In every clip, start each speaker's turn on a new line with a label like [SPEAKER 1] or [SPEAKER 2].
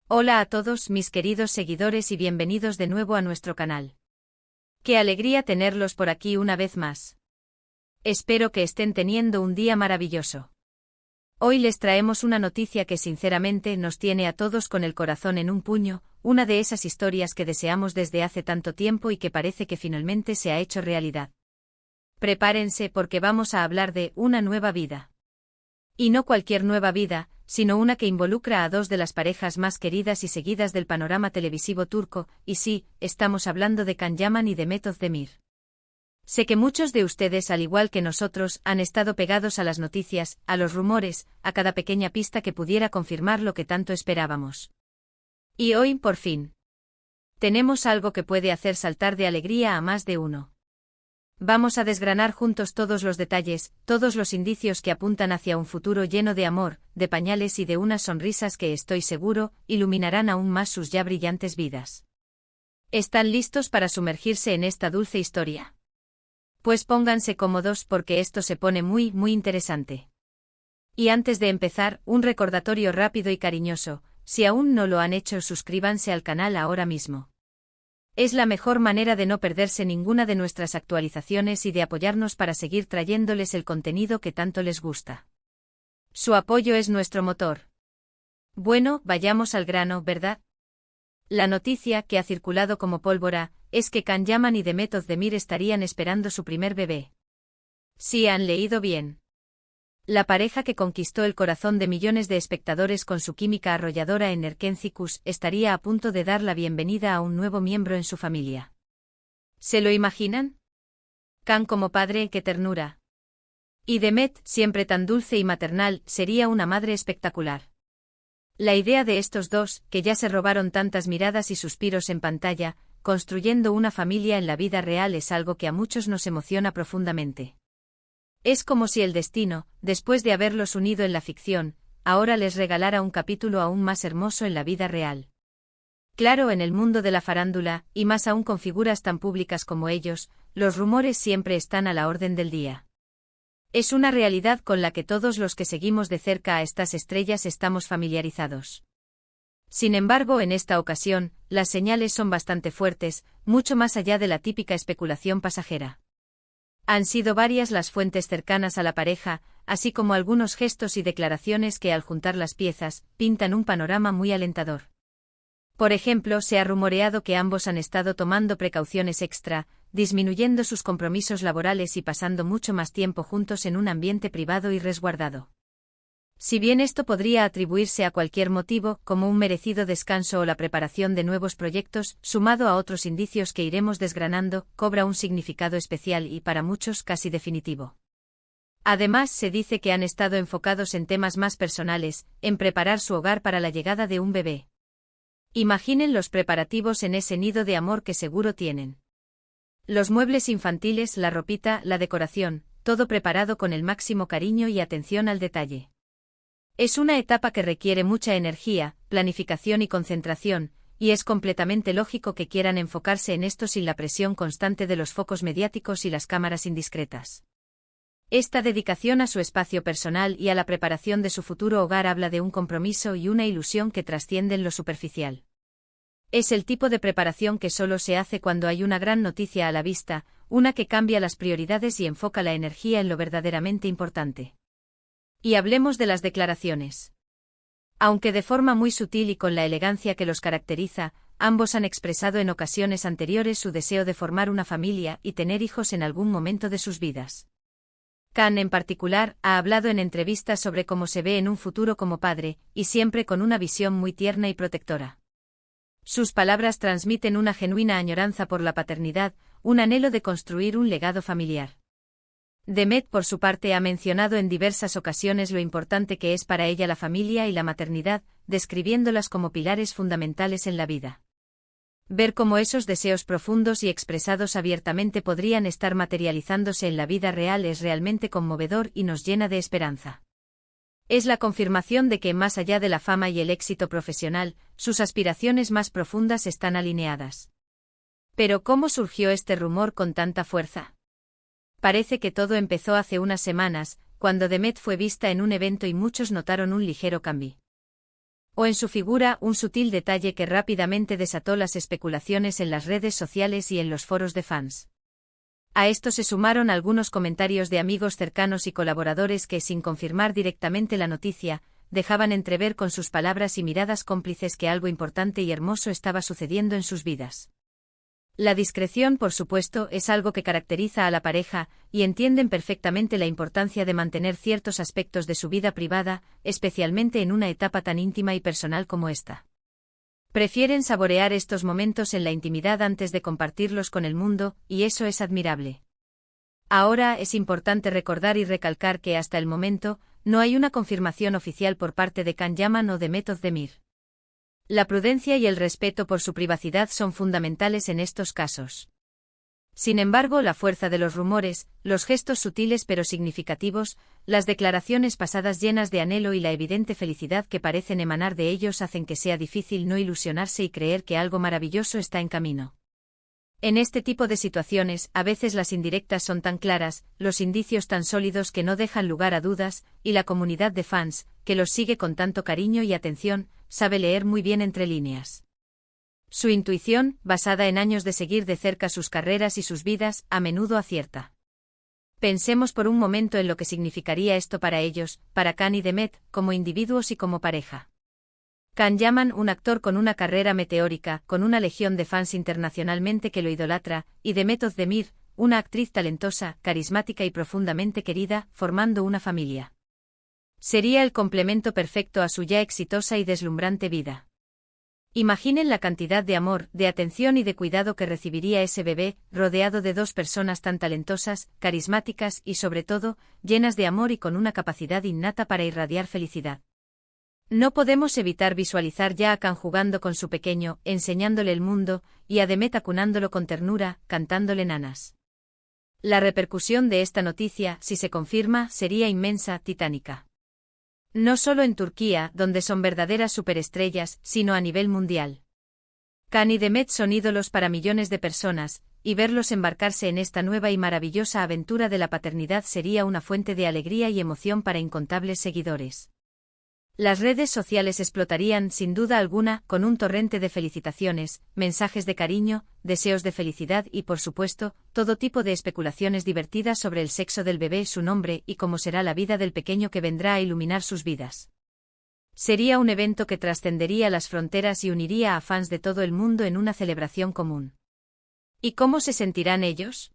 [SPEAKER 1] Hola a todos mis queridos seguidores y bienvenidos de nuevo a nuestro canal. Qué alegría tenerlos por aquí una vez más. Espero que estén teniendo un día maravilloso. Hoy les traemos una noticia que sinceramente nos tiene a todos con el corazón en un puño, una de esas historias que deseamos desde hace tanto tiempo y que parece que finalmente se ha hecho realidad. Prepárense porque vamos a hablar de una nueva vida. Y no cualquier nueva vida, sino una que involucra a dos de las parejas más queridas y seguidas del panorama televisivo turco, y sí, estamos hablando de Can Yaman y Demet Özdemir. Sé que muchos de ustedes, al igual que nosotros, han estado pegados a las noticias, a los rumores, a cada pequeña pista que pudiera confirmar lo que tanto esperábamos. Y hoy, por fin, tenemos algo que puede hacer saltar de alegría a más de uno. Vamos a desgranar juntos todos los detalles, todos los indicios que apuntan hacia un futuro lleno de amor, de pañales y de unas sonrisas que estoy seguro, iluminarán aún más sus ya brillantes vidas. ¿Están listos para sumergirse en esta dulce historia? Pues pónganse cómodos porque esto se pone muy interesante. Y antes de empezar, un recordatorio rápido y cariñoso, si aún no lo han hecho, suscríbanse al canal ahora mismo. Es la mejor manera de no perderse ninguna de nuestras actualizaciones y de apoyarnos para seguir trayéndoles el contenido que tanto les gusta. Su apoyo es nuestro motor. Bueno, vayamos al grano, ¿verdad? La noticia, que ha circulado como pólvora, es que Can Yaman y Demet Özdemir estarían esperando su primer bebé. Sí, han leído bien. La pareja que conquistó el corazón de millones de espectadores con su química arrolladora en Erkencikus estaría a punto de dar la bienvenida a un nuevo miembro en su familia. ¿Se lo imaginan? Can como padre, qué ternura. Y Demet, siempre tan dulce y maternal, sería una madre espectacular. La idea de estos dos, que ya se robaron tantas miradas y suspiros en pantalla, construyendo una familia en la vida real, es algo que a muchos nos emociona profundamente. Es como si el destino, después de haberlos unido en la ficción, ahora les regalara un capítulo aún más hermoso en la vida real. Claro, en el mundo de la farándula, y más aún con figuras tan públicas como ellos, los rumores siempre están a la orden del día. Es una realidad con la que todos los que seguimos de cerca a estas estrellas estamos familiarizados. Sin embargo, en esta ocasión, las señales son bastante fuertes, mucho más allá de la típica especulación pasajera. Han sido varias las fuentes cercanas a la pareja, así como algunos gestos y declaraciones que, al juntar las piezas, pintan un panorama muy alentador. Por ejemplo, se ha rumoreado que ambos han estado tomando precauciones extra, disminuyendo sus compromisos laborales y pasando mucho más tiempo juntos en un ambiente privado y resguardado. Si bien esto podría atribuirse a cualquier motivo, como un merecido descanso o la preparación de nuevos proyectos, sumado a otros indicios que iremos desgranando, cobra un significado especial y, para muchos, casi definitivo. Además, se dice que han estado enfocados en temas más personales, en preparar su hogar para la llegada de un bebé. Imaginen los preparativos en ese nido de amor que seguro tienen. Los muebles infantiles, la ropita, la decoración, todo preparado con el máximo cariño y atención al detalle. Es una etapa que requiere mucha energía, planificación y concentración, y es completamente lógico que quieran enfocarse en esto sin la presión constante de los focos mediáticos y las cámaras indiscretas. Esta dedicación a su espacio personal y a la preparación de su futuro hogar habla de un compromiso y una ilusión que trascienden lo superficial. Es el tipo de preparación que solo se hace cuando hay una gran noticia a la vista, una que cambia las prioridades y enfoca la energía en lo verdaderamente importante. Y hablemos de las declaraciones. Aunque de forma muy sutil y con la elegancia que los caracteriza, ambos han expresado en ocasiones anteriores su deseo de formar una familia y tener hijos en algún momento de sus vidas. Can, en particular, ha hablado en entrevistas sobre cómo se ve en un futuro como padre, y siempre con una visión muy tierna y protectora. Sus palabras transmiten una genuina añoranza por la paternidad, un anhelo de construir un legado familiar. Demet, por su parte, ha mencionado en diversas ocasiones lo importante que es para ella la familia y la maternidad, describiéndolas como pilares fundamentales en la vida. Ver cómo esos deseos profundos y expresados abiertamente podrían estar materializándose en la vida real es realmente conmovedor y nos llena de esperanza. Es la confirmación de que, más allá de la fama y el éxito profesional, sus aspiraciones más profundas están alineadas. Pero ¿cómo surgió este rumor con tanta fuerza? Parece que todo empezó hace unas semanas, cuando Demet fue vista en un evento y muchos notaron un ligero cambio. O en su figura un sutil detalle que rápidamente desató las especulaciones en las redes sociales y en los foros de fans. A esto se sumaron algunos comentarios de amigos cercanos y colaboradores que, sin confirmar directamente la noticia, dejaban entrever con sus palabras y miradas cómplices que algo importante y hermoso estaba sucediendo en sus vidas. La discreción, por supuesto, es algo que caracteriza a la pareja, y entienden perfectamente la importancia de mantener ciertos aspectos de su vida privada, especialmente en una etapa tan íntima y personal como esta. Prefieren saborear estos momentos en la intimidad antes de compartirlos con el mundo, y eso es admirable. Ahora es importante recordar y recalcar que hasta el momento, no hay una confirmación oficial por parte de Can Yaman o de Method Demir. La prudencia y el respeto por su privacidad son fundamentales en estos casos. Sin embargo, la fuerza de los rumores, los gestos sutiles pero significativos, las declaraciones pasadas llenas de anhelo y la evidente felicidad que parecen emanar de ellos hacen que sea difícil no ilusionarse y creer que algo maravilloso está en camino. En este tipo de situaciones, a veces las indirectas son tan claras, los indicios tan sólidos que no dejan lugar a dudas, y la comunidad de fans, que los sigue con tanto cariño y atención, sabe leer muy bien entre líneas. Su intuición, basada en años de seguir de cerca sus carreras y sus vidas, a menudo acierta. Pensemos por un momento en lo que significaría esto para ellos, para Can y Demet, como individuos y como pareja. Can Yaman, un actor con una carrera meteórica, con una legión de fans internacionalmente que lo idolatra, y Demet Özdemir, una actriz talentosa, carismática y profundamente querida, formando una familia. Sería el complemento perfecto a su ya exitosa y deslumbrante vida. Imaginen la cantidad de amor, de atención y de cuidado que recibiría ese bebé, rodeado de dos personas tan talentosas, carismáticas y sobre todo, llenas de amor y con una capacidad innata para irradiar felicidad. No podemos evitar visualizar ya a Can jugando con su pequeño, enseñándole el mundo, y a Demet acunándolo con ternura, cantándole nanas. La repercusión de esta noticia, si se confirma, sería inmensa, titánica. No solo en Turquía, donde son verdaderas superestrellas, sino a nivel mundial. Can y Demet son ídolos para millones de personas, y verlos embarcarse en esta nueva y maravillosa aventura de la paternidad sería una fuente de alegría y emoción para incontables seguidores. Las redes sociales explotarían, sin duda alguna, con un torrente de felicitaciones, mensajes de cariño, deseos de felicidad y, por supuesto, todo tipo de especulaciones divertidas sobre el sexo del bebé, su nombre y cómo será la vida del pequeño que vendrá a iluminar sus vidas. Sería un evento que trascendería las fronteras y uniría a fans de todo el mundo en una celebración común. ¿Y cómo se sentirán ellos?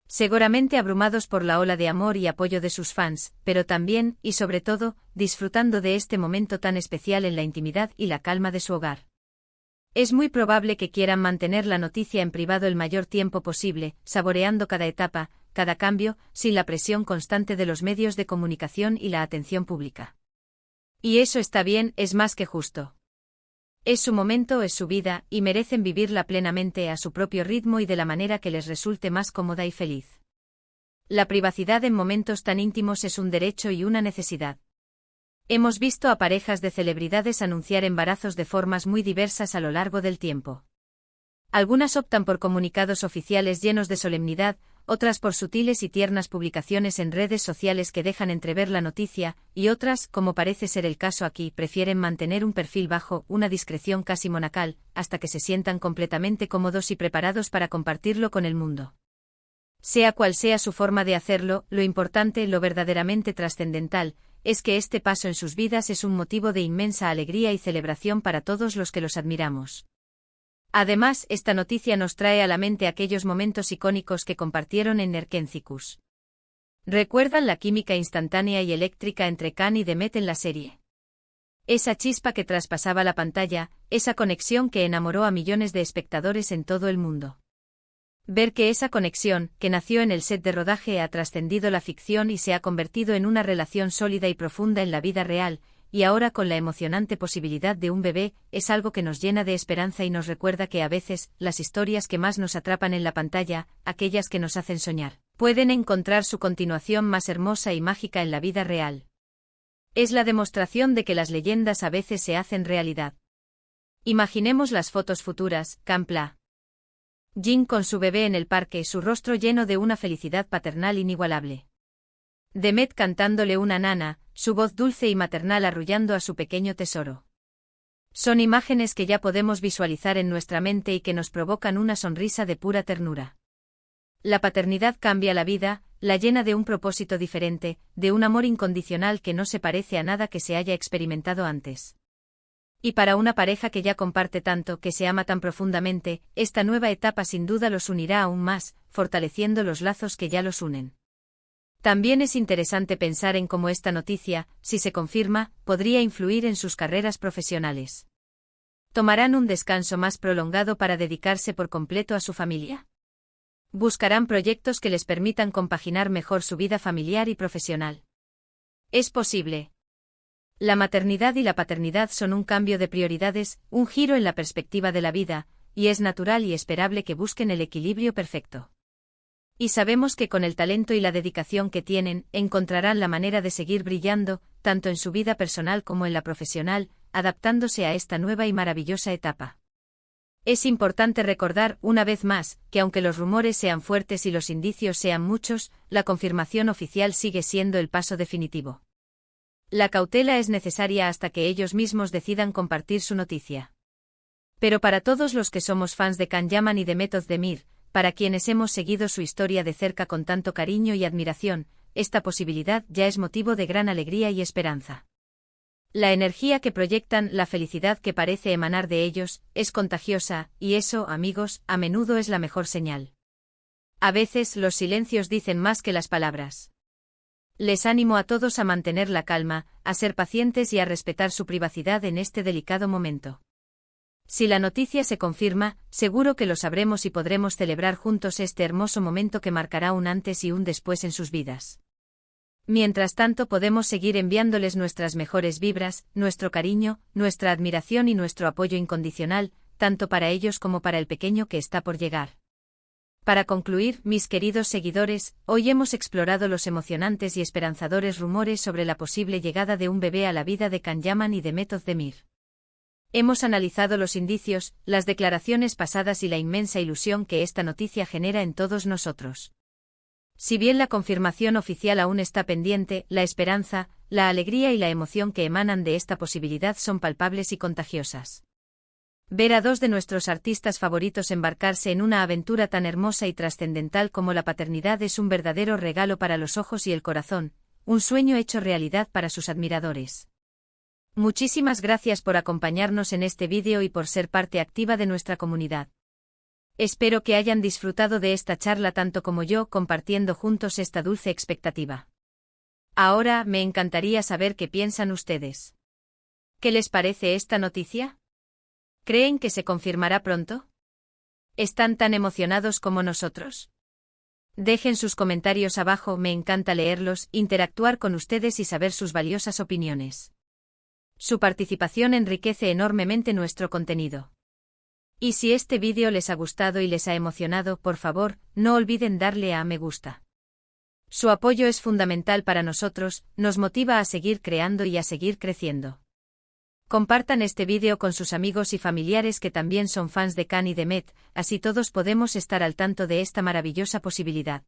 [SPEAKER 1] Seguramente abrumados por la ola de amor y apoyo de sus fans, pero también, y sobre todo, disfrutando de este momento tan especial en la intimidad y la calma de su hogar. Es muy probable que quieran mantener la noticia en privado el mayor tiempo posible, saboreando cada etapa, cada cambio, sin la presión constante de los medios de comunicación y la atención pública. Y eso está bien, es más que justo. Es su momento, es su vida, y merecen vivirla plenamente a su propio ritmo y de la manera que les resulte más cómoda y feliz. La privacidad en momentos tan íntimos es un derecho y una necesidad. Hemos visto a parejas de celebridades anunciar embarazos de formas muy diversas a lo largo del tiempo. Algunas optan por comunicados oficiales llenos de solemnidad, otras por sutiles y tiernas publicaciones en redes sociales que dejan entrever la noticia, y otras, como parece ser el caso aquí, prefieren mantener un perfil bajo, una discreción casi monacal, hasta que se sientan completamente cómodos y preparados para compartirlo con el mundo. Sea cual sea su forma de hacerlo, lo importante, lo verdaderamente trascendental, es que este paso en sus vidas es un motivo de inmensa alegría y celebración para todos los que los admiramos. Además, esta noticia nos trae a la mente aquellos momentos icónicos que compartieron en Erkencicus. ¿Recuerdan la química instantánea y eléctrica entre Can y Demet en la serie? Esa chispa que traspasaba la pantalla, esa conexión que enamoró a millones de espectadores en todo el mundo. Ver que esa conexión, que nació en el set de rodaje, ha trascendido la ficción y se ha convertido en una relación sólida y profunda en la vida real, y ahora con la emocionante posibilidad de un bebé, es algo que nos llena de esperanza y nos recuerda que a veces, las historias que más nos atrapan en la pantalla, aquellas que nos hacen soñar, pueden encontrar su continuación más hermosa y mágica en la vida real. Es la demostración de que las leyendas a veces se hacen realidad. Imaginemos las fotos futuras, Campla. Jin con su bebé en el parque, su rostro lleno de una felicidad paternal inigualable. Demet cantándole una nana, su voz dulce y maternal arrullando a su pequeño tesoro. Son imágenes que ya podemos visualizar en nuestra mente y que nos provocan una sonrisa de pura ternura. La paternidad cambia la vida, la llena de un propósito diferente, de un amor incondicional que no se parece a nada que se haya experimentado antes. Y para una pareja que ya comparte tanto, que se ama tan profundamente, esta nueva etapa sin duda los unirá aún más, fortaleciendo los lazos que ya los unen. También es interesante pensar en cómo esta noticia, si se confirma, podría influir en sus carreras profesionales. ¿Tomarán un descanso más prolongado para dedicarse por completo a su familia? ¿Buscarán proyectos que les permitan compaginar mejor su vida familiar y profesional? Es posible. La maternidad y la paternidad son un cambio de prioridades, un giro en la perspectiva de la vida, y es natural y esperable que busquen el equilibrio perfecto. Y sabemos que con el talento y la dedicación que tienen, encontrarán la manera de seguir brillando, tanto en su vida personal como en la profesional, adaptándose a esta nueva y maravillosa etapa. Es importante recordar, una vez más, que aunque los rumores sean fuertes y los indicios sean muchos, la confirmación oficial sigue siendo el paso definitivo. La cautela es necesaria hasta que ellos mismos decidan compartir su noticia. Pero para todos los que somos fans de Can Yaman y de Method Demir, para quienes hemos seguido su historia de cerca con tanto cariño y admiración, esta posibilidad ya es motivo de gran alegría y esperanza. La energía que proyectan, la felicidad que parece emanar de ellos, es contagiosa, y eso, amigos, a menudo es la mejor señal. A veces los silencios dicen más que las palabras. Les animo a todos a mantener la calma, a ser pacientes y a respetar su privacidad en este delicado momento. Si la noticia se confirma, seguro que lo sabremos y podremos celebrar juntos este hermoso momento que marcará un antes y un después en sus vidas. Mientras tanto podemos seguir enviándoles nuestras mejores vibras, nuestro cariño, nuestra admiración y nuestro apoyo incondicional, tanto para ellos como para el pequeño que está por llegar. Para concluir, mis queridos seguidores, hoy hemos explorado los emocionantes y esperanzadores rumores sobre la posible llegada de un bebé a la vida de Can Yaman y de Method Demir. Hemos analizado los indicios, las declaraciones pasadas y la inmensa ilusión que esta noticia genera en todos nosotros. Si bien la confirmación oficial aún está pendiente, la esperanza, la alegría y la emoción que emanan de esta posibilidad son palpables y contagiosas. Ver a dos de nuestros artistas favoritos embarcarse en una aventura tan hermosa y trascendental como la paternidad es un verdadero regalo para los ojos y el corazón, un sueño hecho realidad para sus admiradores. Muchísimas gracias por acompañarnos en este vídeo y por ser parte activa de nuestra comunidad. Espero que hayan disfrutado de esta charla tanto como yo, compartiendo juntos esta dulce expectativa. Ahora, me encantaría saber qué piensan ustedes. ¿Qué les parece esta noticia? ¿Creen que se confirmará pronto? ¿Están tan emocionados como nosotros? Dejen sus comentarios abajo, me encanta leerlos, interactuar con ustedes y saber sus valiosas opiniones. Su participación enriquece enormemente nuestro contenido. Y si este vídeo les ha gustado y les ha emocionado, por favor, no olviden darle a me gusta. Su apoyo es fundamental para nosotros, nos motiva a seguir creando y a seguir creciendo. Compartan este vídeo con sus amigos y familiares que también son fans de Can y de Met, así todos podemos estar al tanto de esta maravillosa posibilidad.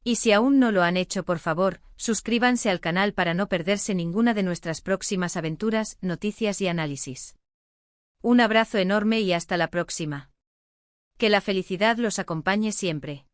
[SPEAKER 1] Y si aún no lo han hecho, por favor, suscríbanse al canal para no perderse ninguna de nuestras próximas aventuras, noticias y análisis. Un abrazo enorme y hasta la próxima. Que la felicidad los acompañe siempre.